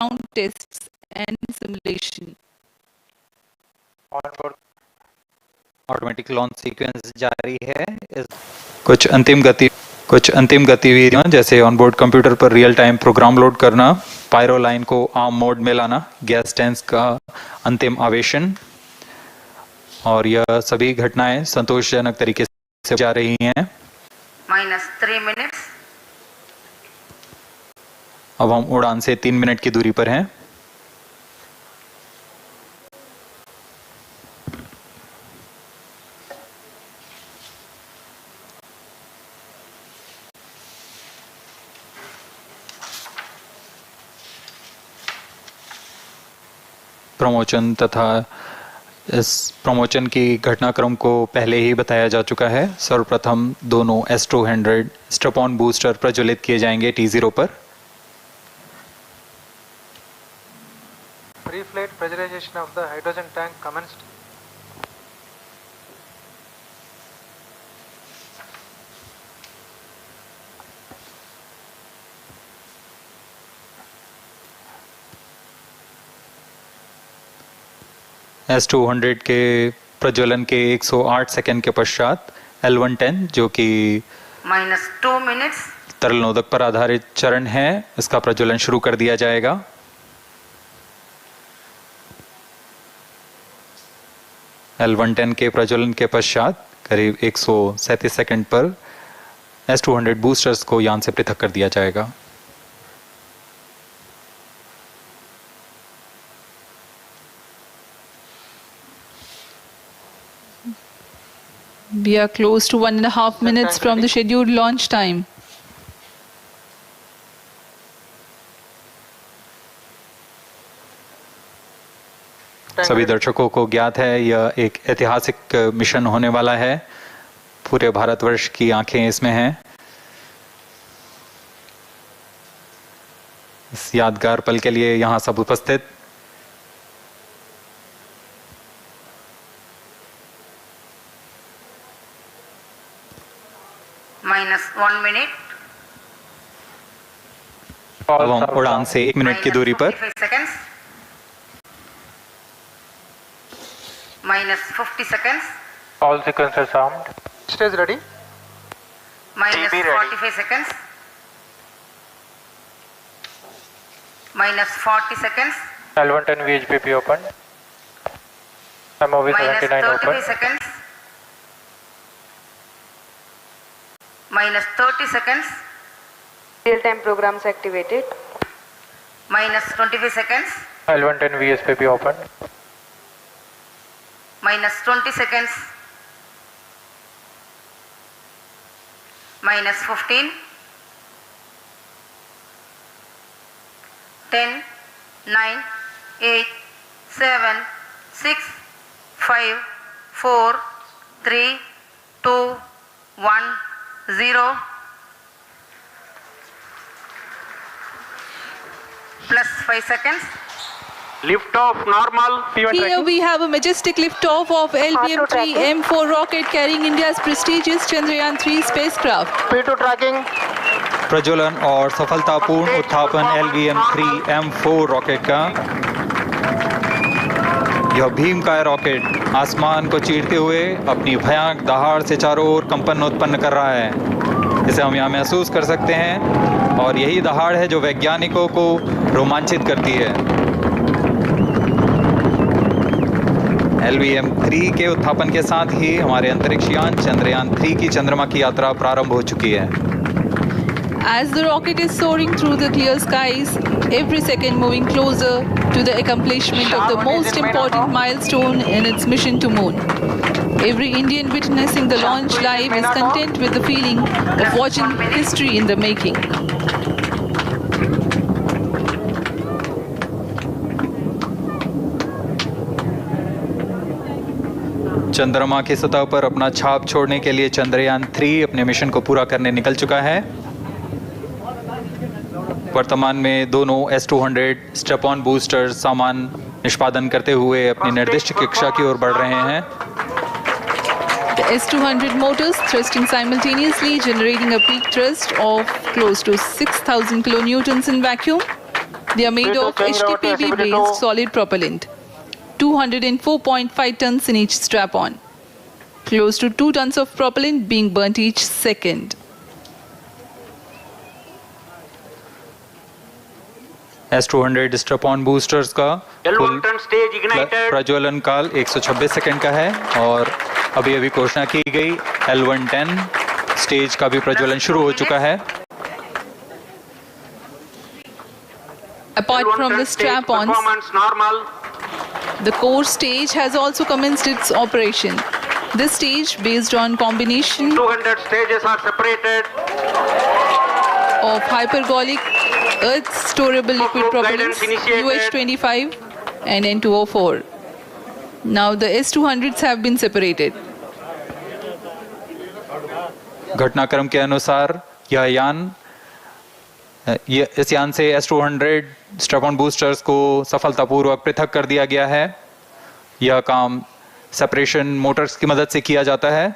ground tests and simulation. Automatic launch sequence जारी है। कुछ अंतिम गतिविधियां जैसे ऑनबोर्ड कंप्यूटर पर रियल टाइम प्रोग्राम लोड करना, पायरो लाइन को आर्म मोड में लाना, गैस टैंक्स का अंतिम आवेशन, और यह सभी घटनाएं संतोषजनक तरीके से जा रही हैं। -3 मिनट्स। अब हम उड़ान से 3 मिनट की दूरी पर हैं। प्रमोशन तथा इस प्रमोशन की घटनाक्रम को पहले ही बताया जा चुका है। सर्वप्रथम दोनों S200 स्ट्रैप-ऑन बूस्टर प्रज्वलित किए जाएंगे T0 पर। Pre-flight pressurization of the hydrogen tank commenced. S200 के प्रज्वलन के 108 सेकंड के पश्चात L110 जो कि -2 मिनट्स तरल नोदक पर आधारित चरण है, इसका प्रज्वलन शुरू कर दिया जाएगा। L110 के प्रज्वलन के पश्चात करीब 137 सेकंड पर S200 बूस्टर्स को यान से पृथक कर दिया जाएगा। We are close to 1.5 minutes from the scheduled launch time. सभी दर्शकों को ज्ञात है यह एक ऐतिहासिक मिशन होने वाला है। पूरे भारतवर्ष की आंखें इसमें हैं। इस यादगार पल के लिए यहां सब उपस्थित -1 मिनट। अब हम उड़ान से 1 मिनट की दूरी पर seconds. -50 seconds. All sequences armed. Stage ready. -45 seconds. -40 seconds. L110 VHPP open. MOV 79 -33 open. seconds. -30 seconds. Real-time programs activated. -25 seconds. L110 VSPP open. -20 seconds. -15. 10, 9, 8, 7, 6, 5, 4, 3, 2, 1, 0. +5 seconds. Lift off normal. Here we have a majestic liftoff of LVM3-M4 rocket carrying India's prestigious Chandrayaan-3 spacecraft. P2 tracking. प्रज्वलन और सफलतापूर्ण उत्थापन LVM3-M4 rocket का। यह भीमकाय rocket आसमान को चीरते हुए अपनी भयानक दहाड़ से चारों ओर कंपन उत्पन्न कर रहा है, जिसे हम यहाँ महसूस कर सकते हैं, और यही दहाड़ है जो वैज्ञानिकों को रोमांचित करती है। LVM3 के उत्थापन के साथ ही हमारे अंतरिक्ष यान चंद्रयान-3 की चंद्रमा की यात्रा प्रारंभ हो चुकी है। As the rocket is soaring through the clear skies, every second moving closer to the accomplishment of the most important milestone in its mission to moon. Every Indian witnessing the launch live is content with the feeling of watching history in the making. चंद्रमा की सतह पर अपना छाप छोड़ने के लिए चंद्रयान-3 अपने मिशन को पूरा करने निकल चुका है। वर्तमान में दोनों S200 स्ट्रैप-ऑन बूस्टर सामान निष्पादन करते हुए अपनी निर्दिष्ट कक्षा की ओर बढ़ रहे हैं। The S200 motors thrusting simultaneously, generating a peak thrust of close to 6,000 kilonewtons in vacuum. They are made of HTPB-based solid propellant, 204.5 tons in each strap-on. Close to 2 tons of propellant being burnt each second. S200 strap-on boosters का L1 turn stage ignited. प्रज्वलन काल 126 second का है और अभी घोषणा की गई L110 स्टेज का भी प्रज्वलन शुरू हो चुका है। Apart from the strap-ons, Performance normal. the core stage has also commenced its operation. This stage, based on combination 200 stages are separated. of hypergolic earth storable liquid Guidance propellants initiated. UH-25 and N204. Now the S200s have been separated. घटनाक्रम के अनुसार इस यान से S200 strap-on boosters को सफलतापूर्वक पृथक कर दिया गया है। यह काम सेपरेशन मोटर्स की मदद से किया जाता है।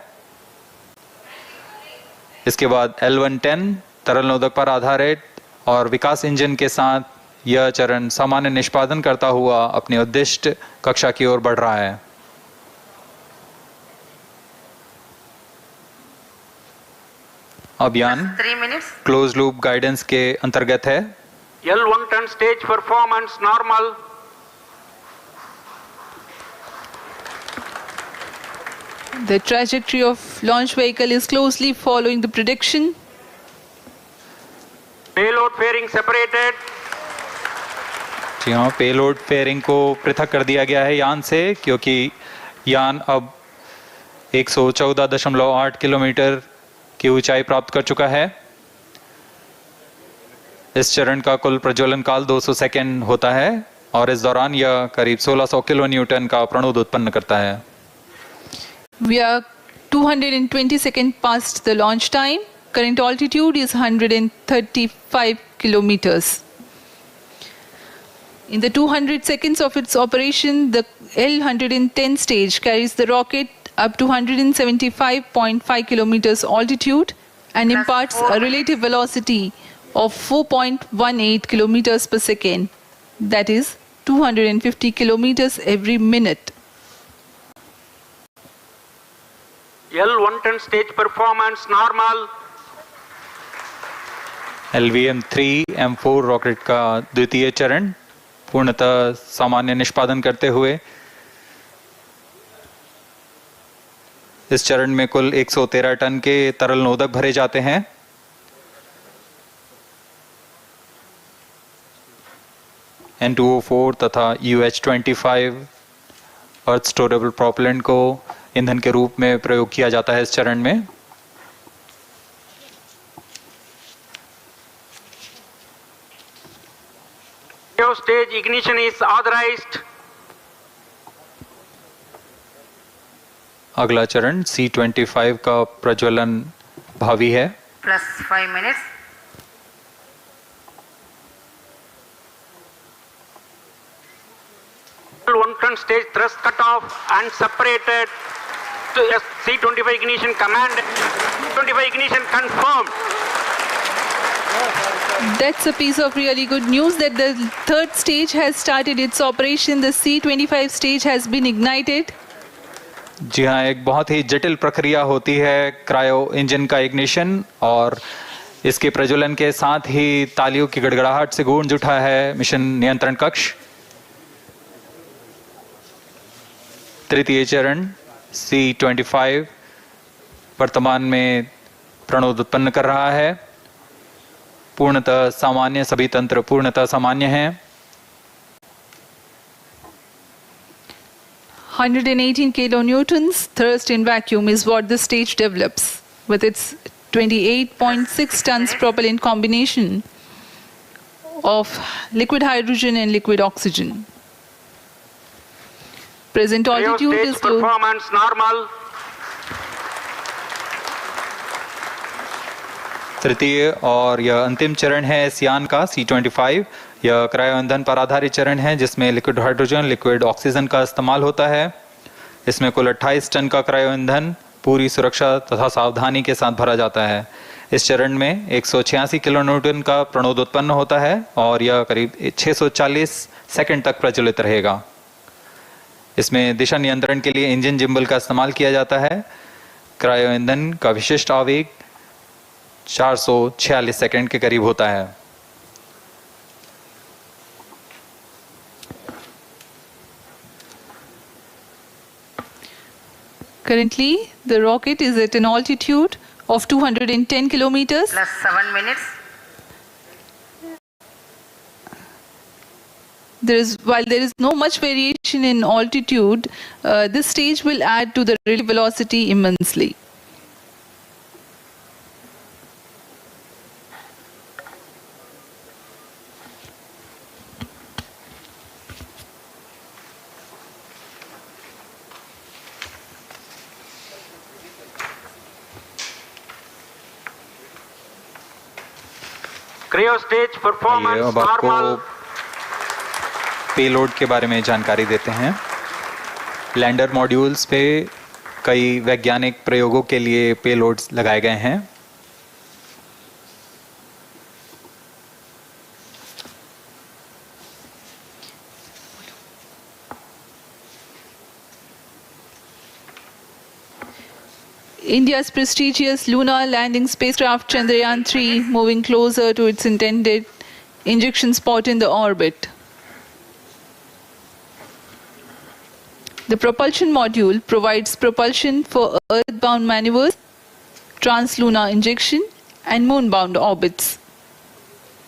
इसके बाद L110 तरल नोदक पर आधारित और विकास इंजन के साथ यह चरण सामान्य निष्पादन करता हुआ अपनी उद्दिष्ट कक्षा की ओर बढ़ रहा है। अभियान 3 minutes. क्लोज लूप गाइडेंस के अंतर्गत है। L1 turn stage performance normal. The trajectory of launch vehicle is closely following the prediction. Payload fairing separated. जी हाँ, पेलोड फेयरिंग को पृथक कर दिया गया है यान से, क्योंकि यान अब 114.8 किलोमीटर की ऊंचाई प्राप्त कर चुका है। इस चरण का कुल प्रज्वलन काल 200 सेकेंड होता है और इस दौरान यह करीब 1600 किलो न्यूटन का प्रणोद उत्पन्न करता है। We are 220 seconds past the launch time. Current altitude is 135 kilometers. In the 200 seconds of its operation, the L110 stage carries the rocket up to 175.5 kilometers altitude and imparts a relative velocity of 4.18 kilometers per second. That is 250 kilometers every minute. L1 turn stage performance normal. LVM3-M4 rocket का द्वितीय चरण पूर्णतः सामान्य निष्पादन करते हुए इस चरण में कुल 113 टन के तरल नोदक भरे जाते हैं। N204 तथा UH-25 अर्थ स्टोरेबल प्रोपेलेंट को ईंधन के रूप में प्रयोग किया जाता है इस चरण में। Stage ignition is authorized. अगला चरण C25 का प्रज्वलन भावी है। Plus 5 minutes. L1 turn stage thrust cut off and separated. To C25 ignition command. 25 ignition confirmed. That's a piece of really good news that the third stage has started its operation. The C25 stage has been ignited. जी हाँ, एक बहुत ही जटिल प्रक्रिया होती है cryo engine का ignition और इसके प्रज्वलन के साथ ही तालियों की गड़गड़ाहट से गूंज उठा है मिशन नियंत्रण कक्ष। तृतीय चरण C25 वर्तमान में प्रणोद उत्पन्न कर रहा है। पूर्णतः सामान्य, सभी तंत्र पूर्णतः सामान्य हैं। 118 kilonewtons thrust in vacuum is what the stage develops with its 28.6 tons propellant combination of liquid hydrogen and liquid oxygen. Present altitude Stage is close. performance normal. तृतीय और यह अंतिम चरण है इस यान का C25। यह क्रायो ईंधन पर आधारित चरण है जिसमें लिक्विड हाइड्रोजन, लिक्विड ऑक्सीजन का इस्तेमाल होता है। इसमें कुल 28 टन का क्रायो ईंधन पूरी सुरक्षा तथा सावधानी के साथ भरा जाता है। इस चरण में 186 किलोन्यूटन का प्रणोद उत्पन्न होता है और यह करीब 640 सेकंड तक प्रज्वलित रहेगा। इसमें दिशा नियंत्रण के लिए इंजन जिम्बल का इस्तेमाल किया जाता है। क्रायो ईंधन का विशिष्ट आवेग 446 सेकंड के करीब होता है। Currently, the rocket is at an altitude of 210 kilometers. Plus 7 minutes. While there is no much variation in altitude, this stage will add to the relative velocity immensely. Cryo stage performance अब आपको normal. Payload के बारे में जानकारी देते हैं। Lander modules पे कई वैज्ञानिक प्रयोगों के लिए पेलोड्स लगाए गए हैं। India's prestigious lunar landing spacecraft Chandrayaan-3 moving closer to its intended injection spot in the orbit. The propulsion module provides propulsion for earthbound maneuvers, translunar injection, and moonbound orbits.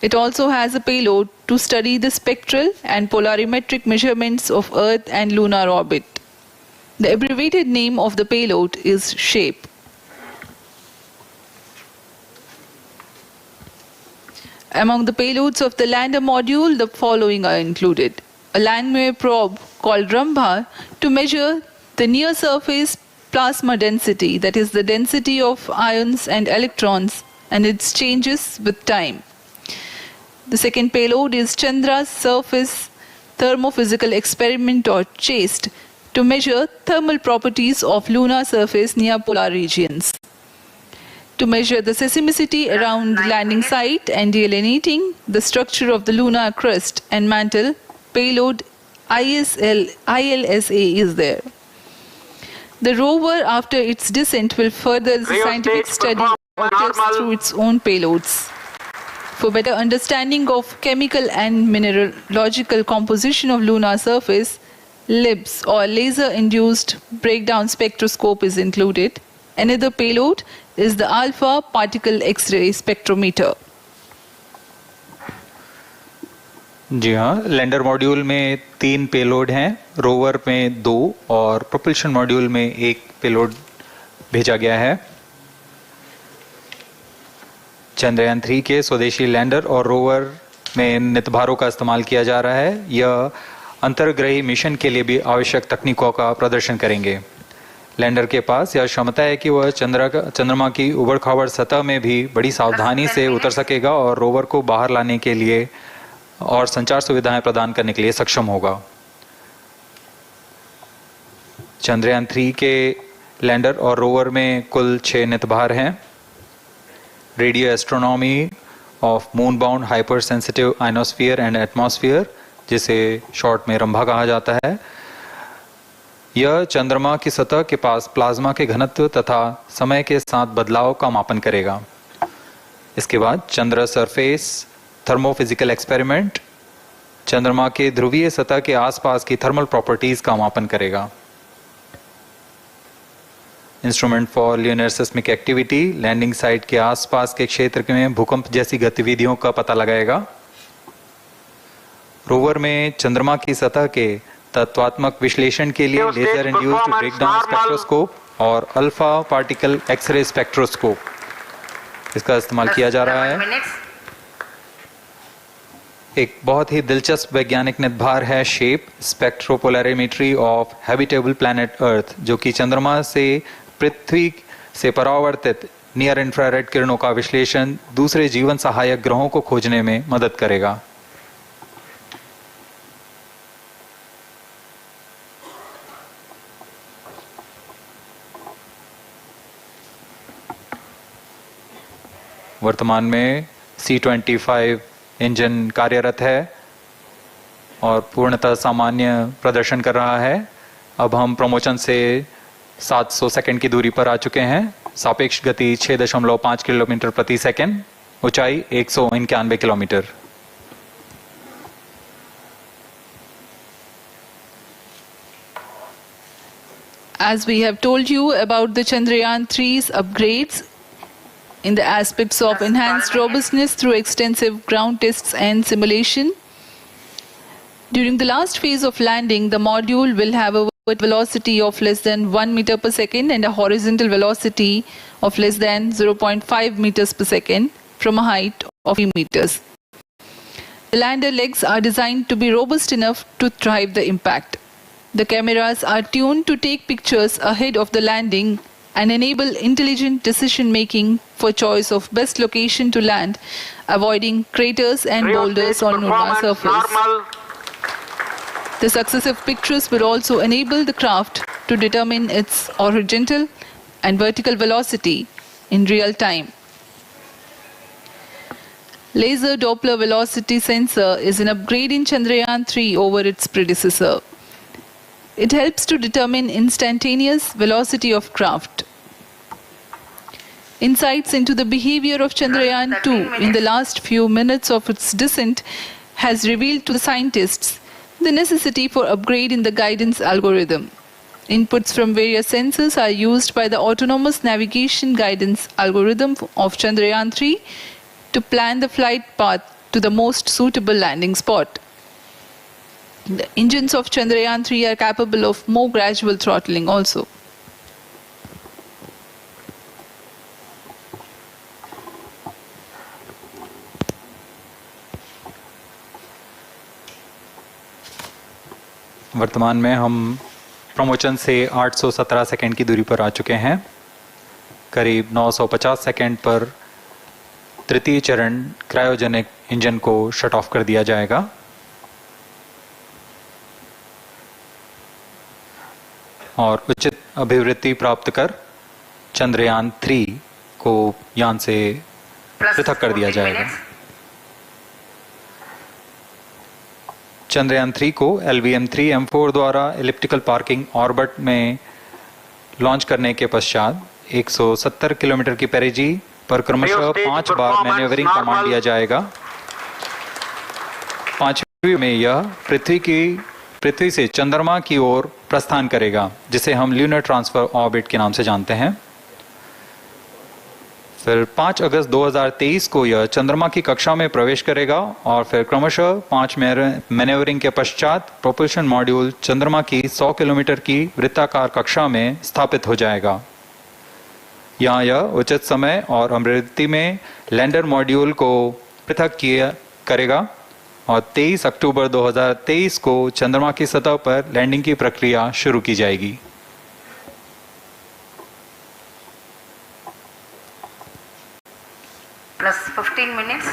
It also has a payload to study the spectral and polarimetric measurements of Earth and lunar orbit. The abbreviated name of the payload is SHAPE. Among the payloads of the lander module, the following are included. A landwehr probe called Rambha to measure the near-surface plasma density, that is the density of ions and electrons, and its changes with time. The second payload is Chandra's surface thermophysical experiment, or CHAST, to measure thermal properties of lunar surface near polar regions. To measure the seismicity around the landing site and delineating the structure of the lunar crust and mantle, payload ILSA is there. The rover, after its descent, will further the scientific study of objects through its own payloads. For better understanding of chemical and mineralogical composition of lunar surface, LIBS, or laser-induced breakdown spectroscope, is included. Another payload is the alpha particle X-ray spectrometer. जी हाँ, lander module में 3 payload हैं, rover में 2 और propulsion module में 1 payload भेजा गया है। चंद्रयान 3 के स्वदेशी लैंडर और रोवर में नितभारों का इस्तेमाल किया जा रहा है। यह अंतर्ग्रही मिशन के लिए भी आवश्यक तकनीकों का प्रदर्शन करेंगे। लैंडर के पास यह क्षमता है कि वह चंद्रमा की उबड़-खाबड़ सतह में भी बड़ी सावधानी से उतर सकेगा और रोवर को बाहर लाने के लिए और संचार सुविधाएं प्रदान करने के लिए सक्षम होगा। चंद्रयान 3 के लैंडर और रोवर में कुल 6 नितभार हैं। Radio astronomy of moon bound hyper sensitive ionosphere and atmosphere, जिसे शॉर्ट में रंभा कहा जाता है, यह चंद्रमा की सतह के पास प्लाज्मा के घनत्व तथा समय के साथ बदलाव का मापन करेगा। इसके बाद चंद्र सरफेस थर्मोफिजिकल एक्सपेरिमेंट चंद्रमा के ध्रुवीय सतह के आसपास की थर्मल प्रॉपर्टीज का मापन करेगा। Instrument for lunar seismic activity landing site के आसपास के क्षेत्र में भूकंप जैसी गतिविधियों का पता लगाएगा। रोवर में चंद्रमा की सतह के तत्वात्मक विश्लेषण के लिए लेजर इंड्यूस्ड ब्रेकडाउन स्पेक्ट्रोस्कोप और अल्फा पार्टिकल एक्सरे स्पेक्ट्रोस्कोप इसका इस्तेमाल किया जा रहा है। एक बहुत ही दिलचस्प वैज्ञानिक निर्धार है shape स्पेक्ट्रोपोलैरिमेट्री of habitable planet earth, जो कि चंद्रमा से पृथ्वी से परावर्तित नियर इंफ्रारेड किरणों का विश्लेषण दूसरे जीवन सहायक ग्रहों को खोजने में मदद करेगा। वर्तमान में C-25 इंजन कार्यरत है और पूर्णतः सामान्य प्रदर्शन कर रहा है। अब हम प्रमोशन से 700 सेकंड की दूरी पर आ चुके हैं। सापेक्ष गति 6.5 किलोमीटर प्रति सेकंड, ऊंचाई 191 kilometre. As we have told you about the Chandrayaan-3's upgrades in the aspects of enhanced robustness through extensive ground tests and simulation, during the last phase of landing, the module will have a velocity of less than 1 meter per second and a horizontal velocity of less than 0.5 meters per second from a height of 3 meters. The lander legs are designed to be robust enough to thrive the impact. The cameras are tuned to take pictures ahead of the landing and enable intelligent decision making for choice of best location to land, avoiding craters and boulders on lunar surface. Normal. The successive pictures will also enable the craft to determine its horizontal and vertical velocity in real time. Laser Doppler velocity sensor is an upgrade in Chandrayaan-3 over its predecessor. It helps to determine instantaneous velocity of craft. Insights into the behavior of Chandrayaan-2 in the last few minutes of its descent has revealed to the scientists the necessity for upgrade in the guidance algorithm. Inputs from various sensors are used by the autonomous navigation guidance algorithm of Chandrayaan-3 to plan the flight path to the most suitable landing spot. The engines of Chandrayaan-3 are capable of more gradual throttling also. वर्तमान में हम promotion से 817 second की दूरी पर आ चुके हैं। करीब 950 सेकंड पर तृतीय चरण क्रायोजेनिक इंजन को शट ऑफ कर दिया जाएगा और उचित अभिवृद्धि प्राप्त कर चंद्रयान-3 को यान से पृथक कर दिया जाएगा। चंद्रयान-3 को LVM3-M4 द्वारा एलिप्टिकल पार्किंग ऑर्बिट में लॉन्च करने के पश्चात 170 किलोमीटर की पेरिजी पर क्रमशः 5 बार मैन्यूवरिंग कमांड दिया जाएगा। 5वीं में यह पृथ्वी से चंद्रमा की ओर प्रस्थान करेगा, जिसे हम ल्यूनर ट्रांसफर ऑर्बिट के नाम से जानते हैं। फिर 5 अगस्त 2023 को यह चंद्रमा की कक्षा में प्रवेश करेगा और फिर क्रमशः 5 मैन्यूवरिंग के पश्चात प्रोपल्शन मॉड्यूल चंद्रमा की 100 किलोमीटर की वृत्ताकार कक्षा में स्थापित हो जाएगा। यहाँ यह उचित समय और अभिवृद्धि में लैंडर मॉड्यूल को पृथक करेगा और 23 अक्टूबर 2023 को चंद्रमा की सतह पर लैंडिंग की प्रक्रिया शुरू की जाएगी। Plus 15 minutes.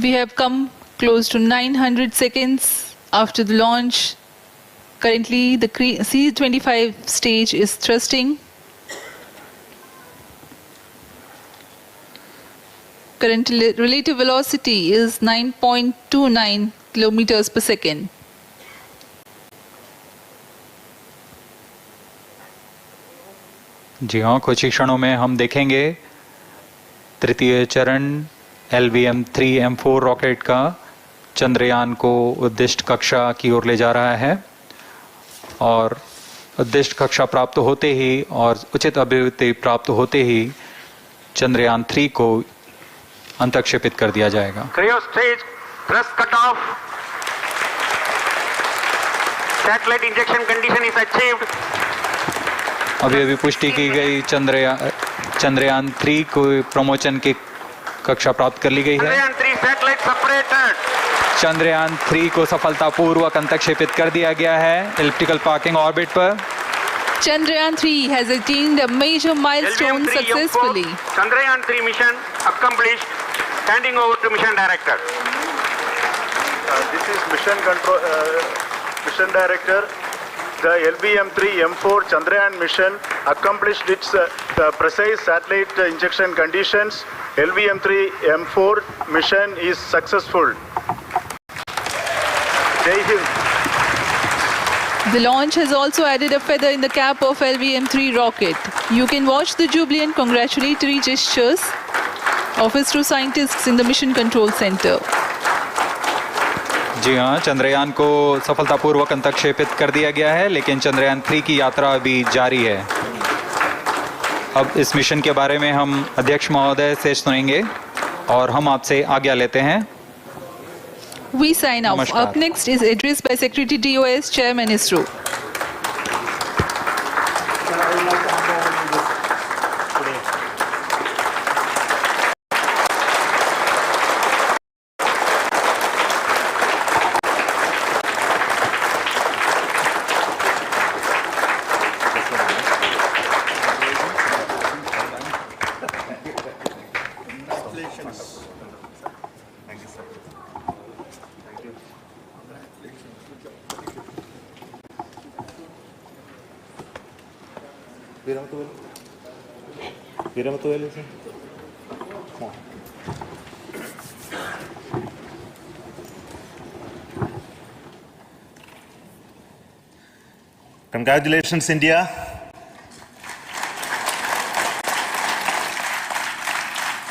We have come close to 900 seconds after the launch. Currently, the C-25 stage is thrusting. Current relative velocity is 9.29 kilometers per second. जी हाँ, कुछ ही क्षणों में हम देखेंगे तृतीय चरण LVM3-M4 रॉकेट का चंद्रयान को उद्दिष्ट कक्षा की ओर ले जा रहा है और उद्दिष्ट कक्षा प्राप्त होते ही और उचित अभिवृद्धि प्राप्त होते ही चंद्रयान-3 को अंतक्षेपित कर दिया जाएगा। Cryo stage thrust cutoff. Satellite injection condition is achieved. अभी पुष्टि की गई चंद्रयान-3 को प्रमोशन की कक्षा प्राप्त कर ली गई है। Chandrayaan-3 satellite separated. चंद्रयान-3 को सफलतापूर्वक अंतक्षेपित कर दिया गया है एलिप्टिकल पार्किंग ऑर्बिट पर। Chandrayaan-3 has attained a major milestone successfully. Chandrayaan-3 mission accomplished. Handing over to mission director. This is mission director. The LVM3-M4 Chandrayaan mission accomplished its precise satellite injection conditions. LVM3-M4 mission is successful. Jai Hind. The launch has also added a feather in the cap of LVM-3 rocket. You can watch the jubilant congratulatory gestures of ISRO scientists in the Mission Control Center. जी हाँ, चंद्रयान को सफलतापूर्वक अंतक्षेपित कर दिया गया है, लेकिन चंद्रयान 3 की यात्रा अभी जारी है। अब इस मिशन के बारे में हम अध्यक्ष महोदय से सुनेंगे और हम आपसे आज्ञा लेते हैं। We sign off. Namaskar. Up next is address by Secretary DOS, Chairman ISRO. Congratulations, India.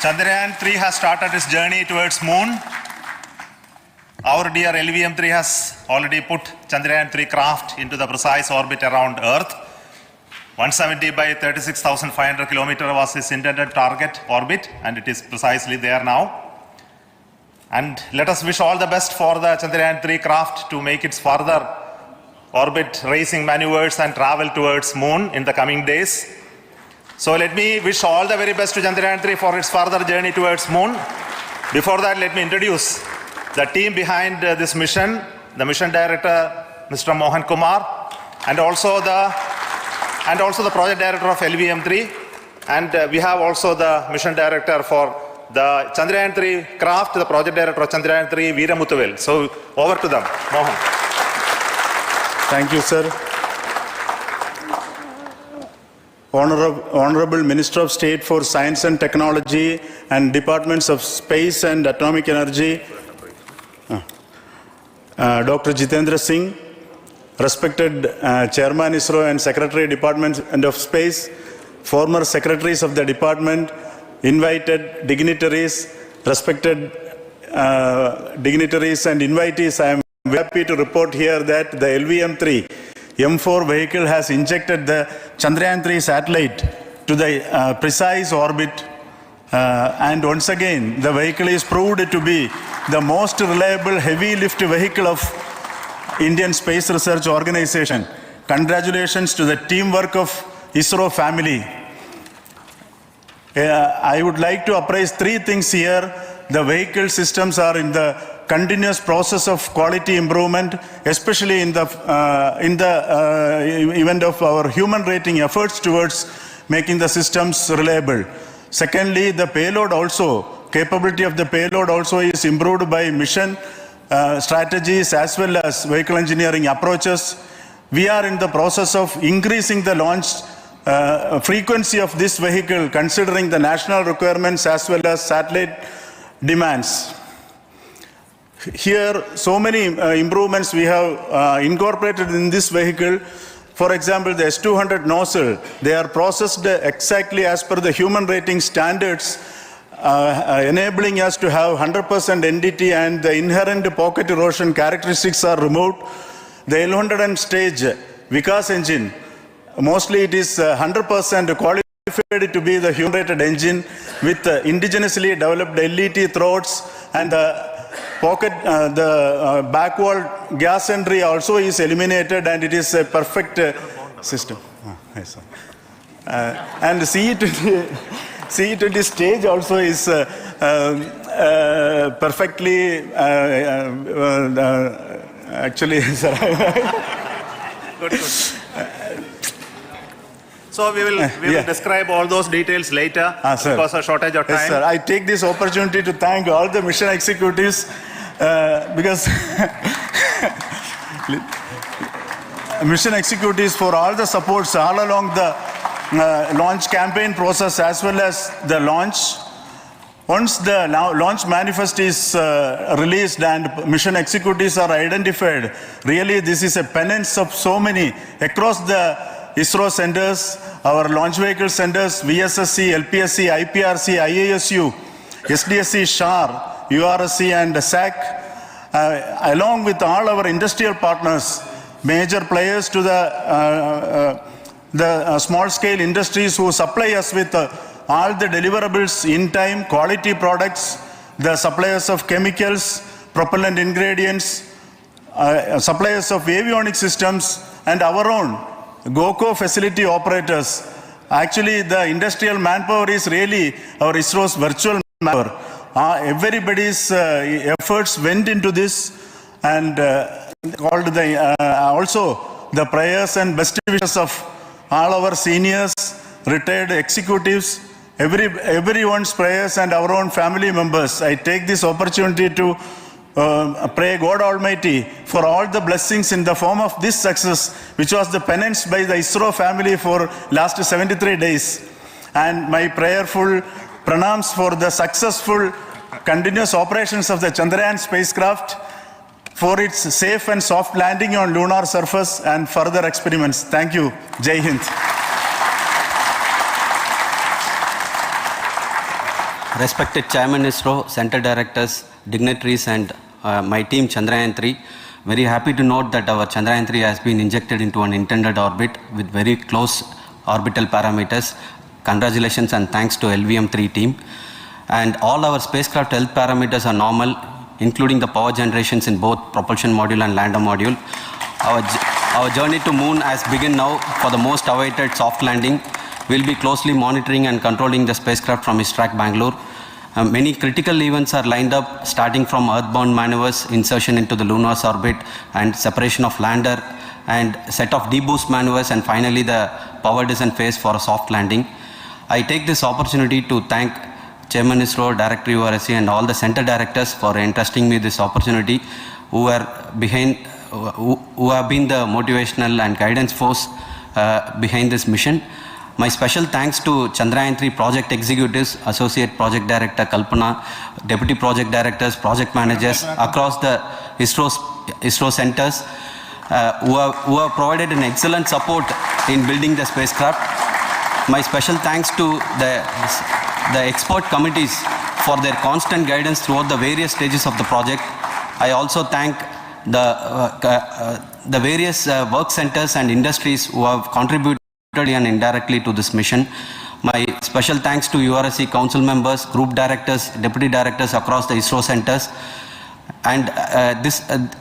Chandrayaan-3 has started its journey towards moon. Our dear LVM-3 has already put Chandrayaan-3 craft into the precise orbit around Earth. 170 by 36,500 kilometers was its intended target orbit, and it is precisely there now. And let us wish all the best for the Chandrayaan-3 craft to make its further orbit racing maneuvers and travel towards moon in the coming days. So let me wish all the very best to Chandrayaan-3 for its further journey towards moon. Before that, let me introduce the team behind this mission, the mission director, Mr. Mohan Kumar, and also the project director of LVM3, and we have also the mission director for the Chandrayaan-3 craft, the project director of Chandrayaan-3, Veera Muthuvel. So over to them, Mohan. Thank you, sir. Honorable Minister of State for Science and Technology and Departments of Space and Atomic Energy, Dr. Jitendra Singh, respected Chairman ISRO and Secretary Department of Space, former secretaries of the department, invited dignitaries, respected dignitaries and invitees, I am happy to report here that the LVM3-M4 vehicle has injected the Chandrayaan-3 satellite to the precise orbit, and once again the vehicle is proved to be the most reliable heavy lift vehicle of Indian Space Research Organization. Congratulations to the teamwork of ISRO family. I would like to appraise three things here. The vehicle systems are in the continuous process of quality improvement, especially in the event of our human rating efforts towards making the systems reliable. Secondly, the payload also, capability of the payload also is improved by mission strategies as well as vehicle engineering approaches. We are in the process of increasing the launch frequency of this vehicle considering the national requirements as well as satellite demands. Here, so many improvements we have incorporated in this vehicle. For example, the S200 nozzle, they are processed exactly as per the human rating standards, enabling us to have 100% NDT, and the inherent pocket erosion characteristics are removed. The L100 stage Vikas engine, mostly it is 100% qualified to be the human rated engine with indigenously developed LET throats, and the pocket, the back wall gas entry also is eliminated, and it is a perfect system. Yes, and CE20 stage also is perfectly, actually, sir. Good. So we will describe all those details later because of shortage of time. Yes, sir. I take this opportunity to thank all the mission executives because mission executives for all the supports all along the launch campaign process as well as the launch. Once the launch manifest is released and mission executives are identified, really this is a penance of so many across the ISRO centers, our launch vehicle centers, VSSC, LPSC, IPRC, IASU, SDSC, SHAR, URSC and SAC, along with all our industrial partners, major players to the small-scale industries who supply us with all the deliverables in time, quality products, the suppliers of chemicals, propellant ingredients, suppliers of avionics systems, and our own GOCO facility operators. Actually, the industrial manpower is really our ISRO's virtual manpower. Everybody's efforts went into this, and called also the prayers and best wishes of all our seniors, retired executives, everyone's prayers and our own family members. I take this opportunity to pray God Almighty for all the blessings in the form of this success, which was the penance by the ISRO family for last 73 days. And my prayerful pranams for the successful continuous operations of the Chandrayaan spacecraft, for its safe and soft landing on lunar surface and further experiments. Thank you. Jai Hind. Respected Chairman ISRO, Center Directors, dignitaries and my team Chandrayaan-3, very happy to note that our Chandrayaan-3 has been injected into an intended orbit with very close orbital parameters. Congratulations and thanks to LVM3 team. And all our spacecraft health parameters are normal, including the power generations in both propulsion module and lander module. Our journey to moon has begun now for the most awaited soft landing. We'll be closely monitoring and controlling the spacecraft from ISRAC Bangalore. Many critical events are lined up, starting from earthbound maneuvers, insertion into the lunar orbit, and separation of lander, and set of deboost maneuvers, and finally the power descent phase for a soft landing. I take this opportunity to thank Chairman ISRO, Director URSC, and all the center directors for entrusting me this opportunity, who have been the motivational and guidance force behind this mission. My special thanks to Chandrayaan-3 project executives, Associate Project Director Kalpana, Deputy Project Directors, Project Managers across the ISRO centers who have provided an excellent support in building the spacecraft. My special thanks to the expert committees for their constant guidance throughout the various stages of the project. I also thank the various work centers and industries who have contributed and indirectly to this mission. My special thanks to URSC council members, group directors, deputy directors across the ISRO centers, and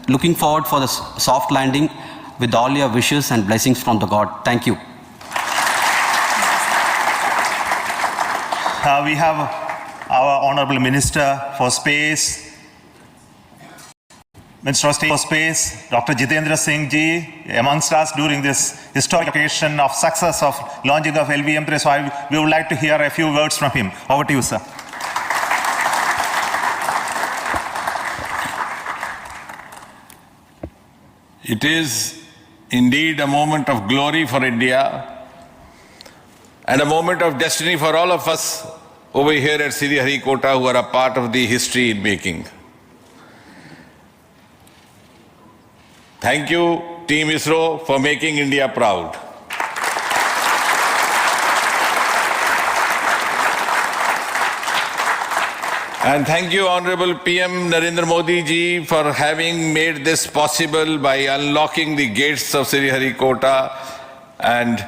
looking forward for the soft landing with all your wishes and blessings from the God. Thank you. We have our Honorable Minister for Space, Minister of State for Space, Dr. Jitendra Singh ji, amongst us during this historic occasion of success of launching of LVM3. So we would like to hear a few words from him. Over to you, sir. It is indeed a moment of glory for India and a moment of destiny for all of us over here at Sriharikota who are a part of the history in making. Thank you, Team ISRO, for making India proud. And thank you, Honorable PM Narendra Modi ji, for having made this possible by unlocking the gates of Sriharikota and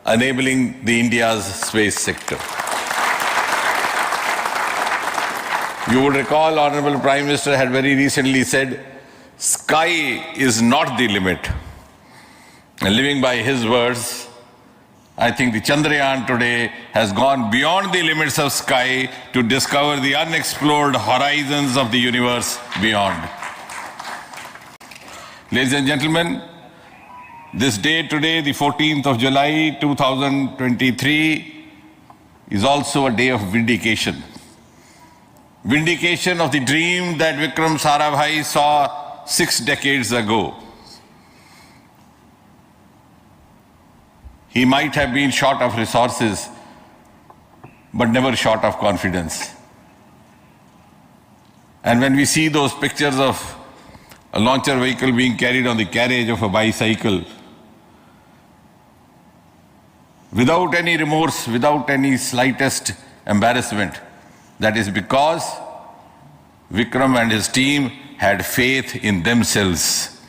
enabling the India's space sector. You would recall, Honorable Prime Minister had very recently said, sky is not the limit. And living by his words, I think the Chandrayaan today has gone beyond the limits of sky to discover the unexplored horizons of the universe beyond. Ladies and gentlemen, this day today, the 14th of July 2023, is also a day of vindication. Vindication of the dream that Vikram Sarabhai saw 6 decades ago. He might have been short of resources, but never short of confidence. And when we see those pictures of a launcher vehicle being carried on the carriage of a bicycle, without any remorse, without any slightest embarrassment, that is because Vikram and his team had faith in themselves,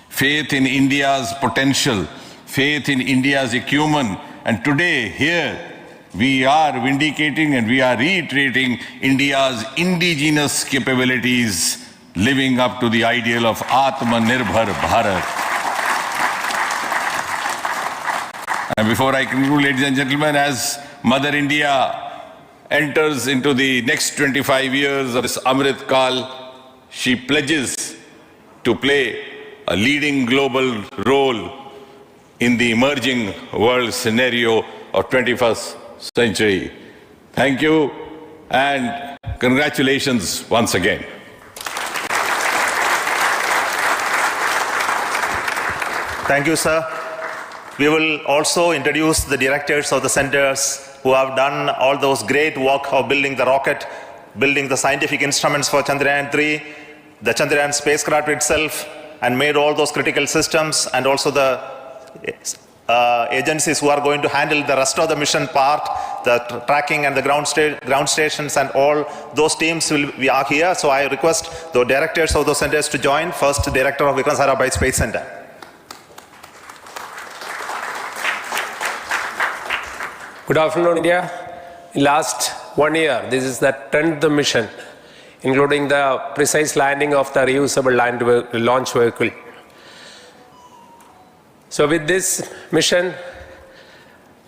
faith in India's potential, faith in India's acumen. And today, here, we are vindicating and we are reiterating India's indigenous capabilities, living up to the ideal of Atmanirbhar Bharat. And before I conclude, ladies and gentlemen, as Mother India enters into the next 25 years of this Amrit Kal, she pledges to play a leading global role in the emerging world scenario of 21st century. Thank you and congratulations once again. Thank you, sir. We will also introduce the directors of the centers who have done all those great work of building the rocket, building the scientific instruments for Chandrayaan-3, the Chandrayaan spacecraft itself, and made all those critical systems, and also the agencies who are going to handle the rest of the mission part, the tracking and the ground stations, and all those teams we are here. So I request the directors of those centers to join. First, Director of Vikram Sarabhai Space Center. Good afternoon, India. In last 1 year, this is the 10th mission, including the precise landing of the reusable launch vehicle. So with this mission,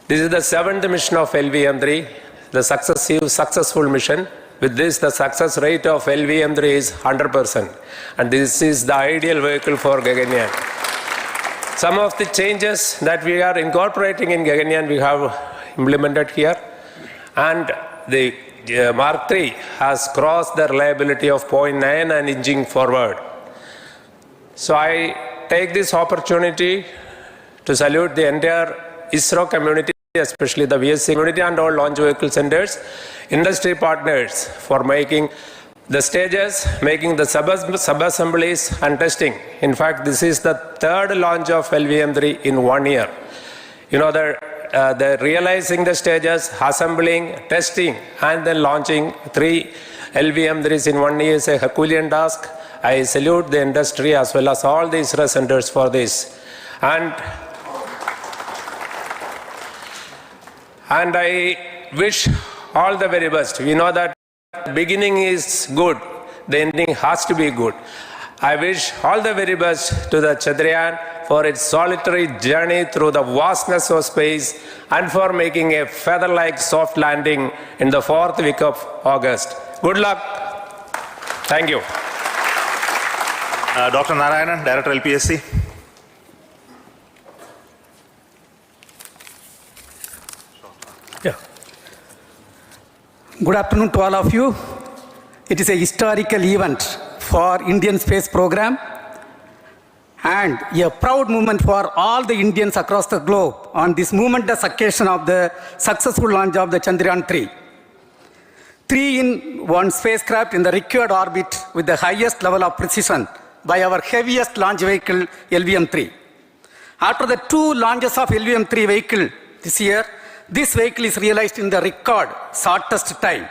this is the 7th mission of LVM3, the successful mission. With this, the success rate of LVM3 is 100%. And this is the ideal vehicle for Gaganyaan. Some of the changes that we are incorporating in Gaganyaan, we have implemented here. And the Mark III has crossed the reliability of 0.9 and inching forward. So I take this opportunity to salute the entire ISRO community, especially the VSC community and all launch vehicle centers, industry partners for making the stages, making the sub-assemblies and testing. In fact, this is the 3rd launch of LVM3 in 1 year. You know, the realizing the stages, assembling, testing, and then launching 3 LVM3s in 1 year is a Herculean task. I salute the industry as well as all the ISRO centers for this. And I wish all the very best. We know that the beginning is good, the ending has to be good. I wish all the very best to the Chandrayaan for its solitary journey through the vastness of space and for making a feather-like soft landing in the 4th week of August. Good luck. Thank you. Dr. Narayanan, Director LPSC. Yeah. Good afternoon to all of you. It is a historical event for Indian space program and a proud moment for all the Indians across the globe on this momentous occasion of the successful launch of the Chandrayaan-3. 3-in-1 spacecraft in the required orbit with the highest level of precision by our heaviest launch vehicle, LVM3. After the 2 launches of LVM3 vehicle this year, this vehicle is realized in the record shortest time.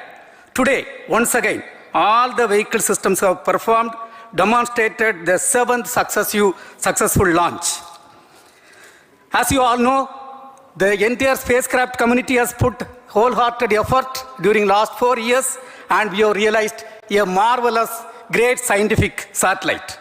Today, once again, all the vehicle systems have performed, demonstrated the 7th successful launch. As you all know, the entire spacecraft community has put wholehearted effort during last 4 years, and we have realized a marvelous, great scientific satellite.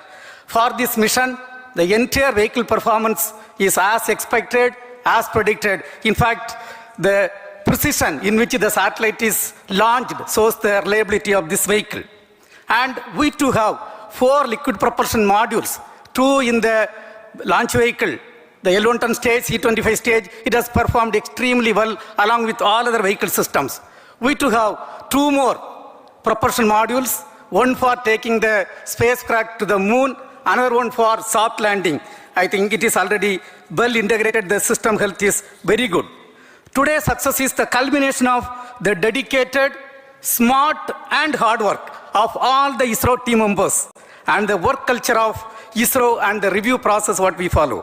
For this mission, the entire vehicle performance is as expected, as predicted. In fact, the precision in which the satellite is launched shows the reliability of this vehicle. And we too have 4 liquid propulsion modules, 2 in the launch vehicle. The L110 stage, C25 stage, it has performed extremely well along with all other vehicle systems. We too have 2 more propulsion modules, one for taking the spacecraft to the moon, another one for soft landing. I think it is already well integrated. The system health is very good. Today's success is the culmination of the dedicated, smart and hard work of all the ISRO team members and the work culture of ISRO and the review process what we follow.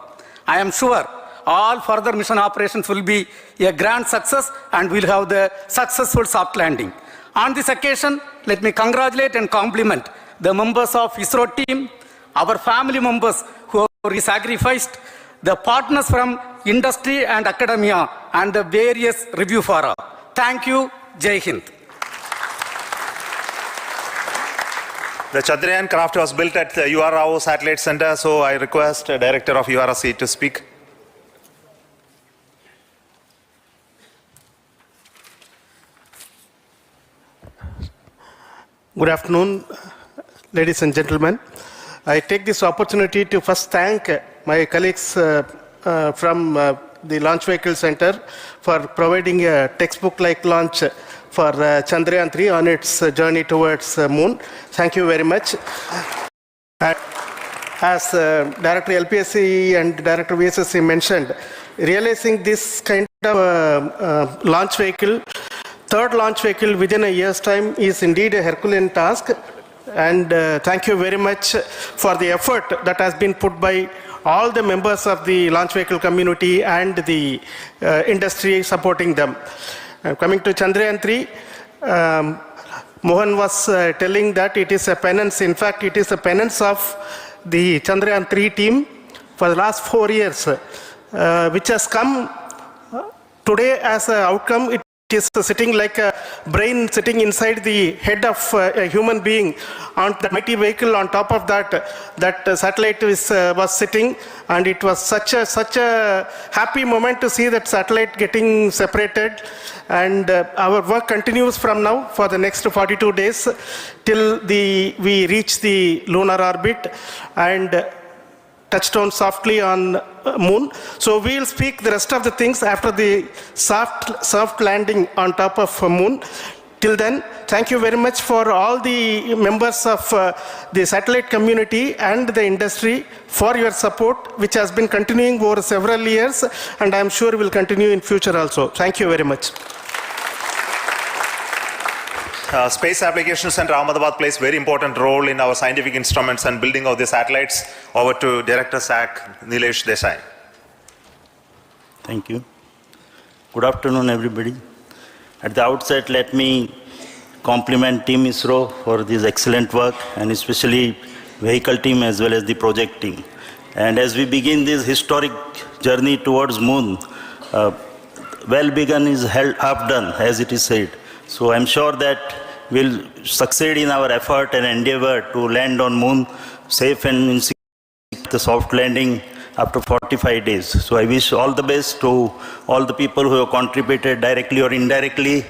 I am sure all further mission operations will be a grand success and we'll have the successful soft landing. On this occasion, let me congratulate and compliment the members of ISRO team, our family members who have sacrificed, the partners from industry and academia, and the various review fora. Thank you. Jai Hind. The Chandrayaan craft was built at the URO Satellite Center, so I request the Director of URC to speak. Good afternoon, ladies and gentlemen. I take this opportunity to first thank my colleagues from the Launch Vehicle Center for providing a textbook-like launch for Chandrayaan-3 on its journey towards Moon. Thank you very much. As Director LPSC and Director VSSC mentioned, realizing this kind of launch vehicle, third launch vehicle within a year's time is indeed a Herculean task. And thank you very much for the effort that has been put by all the members of the launch vehicle community and the industry supporting them. Coming to Chandrayaan-3, Mohan was telling that it is a penance. In fact, it is a penance of the Chandrayaan-3 team for the last 4 years, which has come today as an outcome. It is sitting like a brain sitting inside the head of a human being on the mighty vehicle. On top of that satellite was sitting, and it was such a happy moment to see that satellite getting separated. And our work continues from now for the next 42 days till we reach the lunar orbit and touchdown softly on Moon. So we will speak the rest of the things after the soft landing on top of Moon. Till then, thank you very much for all the members of the satellite community and the industry for your support, which has been continuing over several years, and I am sure will continue in future also. Thank you very much. Space Application Center Ahmedabad plays a very important role in our scientific instruments and building of the satellites. Over to Director SAC, Nilesh Desai. Thank you. Good afternoon, everybody. At the outset, let me compliment Team ISRO for this excellent work, and especially vehicle team as well as the project team. And as we begin this historic journey towards Moon, well begun is half done, as it is said. So I'm sure that we'll succeed in our effort and endeavor to land on Moon safe and in the soft landing after 45 days. So I wish all the best to all the people who have contributed directly or indirectly,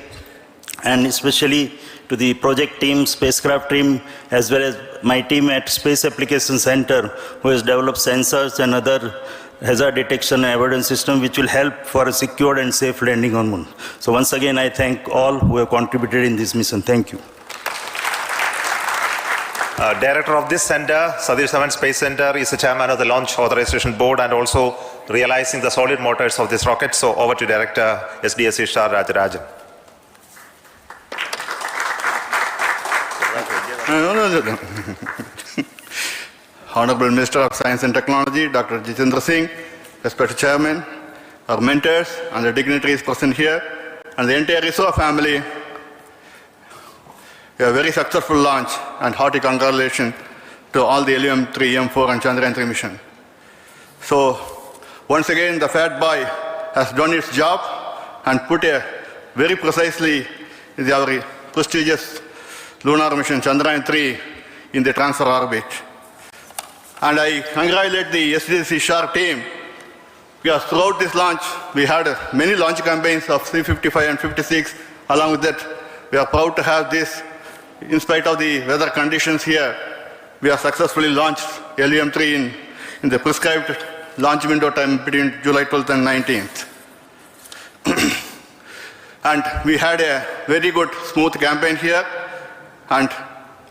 and especially to the project team, spacecraft team, as well as my team at Space Application Center, who has developed sensors and other hazard detection and avoidance system which will help for a secured and safe landing on Moon. So once again, I thank all who have contributed in this mission. Thank you. Director of this center, Satish Dhawan Space Center, is the chairman of the Launch Authorization Board and also realizing the solid motors of this rocket. So over to Director SDSC SHAR Sriharikota. Honorable Minister of Science and Technology, Dr. Jitendra Singh, respected Chairman, our mentors and the dignitaries present here, and the entire ISRO family, a very successful launch and hearty congratulations to all the LVM3-M4 and Chandrayaan-3 mission. So, once again, the Fat Boy has done its job and put a very precisely our prestigious lunar mission Chandrayaan-3 in the transfer orbit. And I congratulate the SDSC SHAR team, because throughout this launch, we had many launch campaigns of 355 and 56. Along with that, we are proud to have this. In spite of the weather conditions here, we have successfully launched LVM3 in the prescribed launch window time between July 12th and 19th. And we had a very good, smooth campaign here, and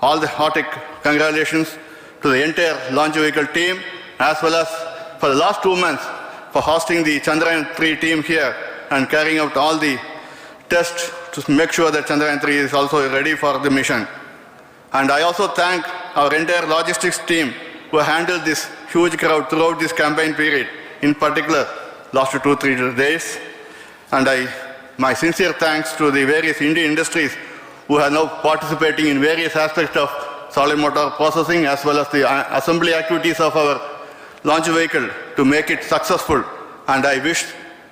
all the hearty congratulations to the entire launch vehicle team, as well as for the last 2 months for hosting the Chandrayaan-3 team here and carrying out all the tests to make sure that Chandrayaan-3 is also ready for the mission. And I also thank our entire logistics team who handled this huge crowd throughout this campaign period, in particular last 2-3 days. And my sincere thanks to the various Indian industries who are now participating in various aspects of solid motor processing as well as the assembly activities of our launch vehicle to make it successful. And I wish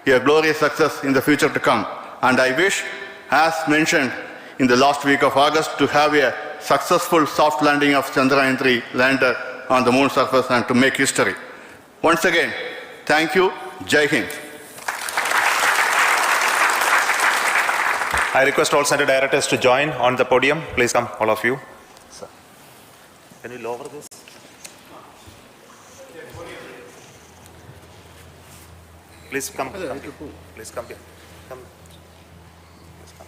a glorious success in the future to come. And I wish, as mentioned in the last week of August, to have a successful soft landing of Chandrayaan-3 lander on the moon surface and to make history. Once again, thank you. Jai Hind. I request all center directors to join on the podium. Please come, all of you. Sir. Can you lower this? Please come. Please come here. Come. Please come.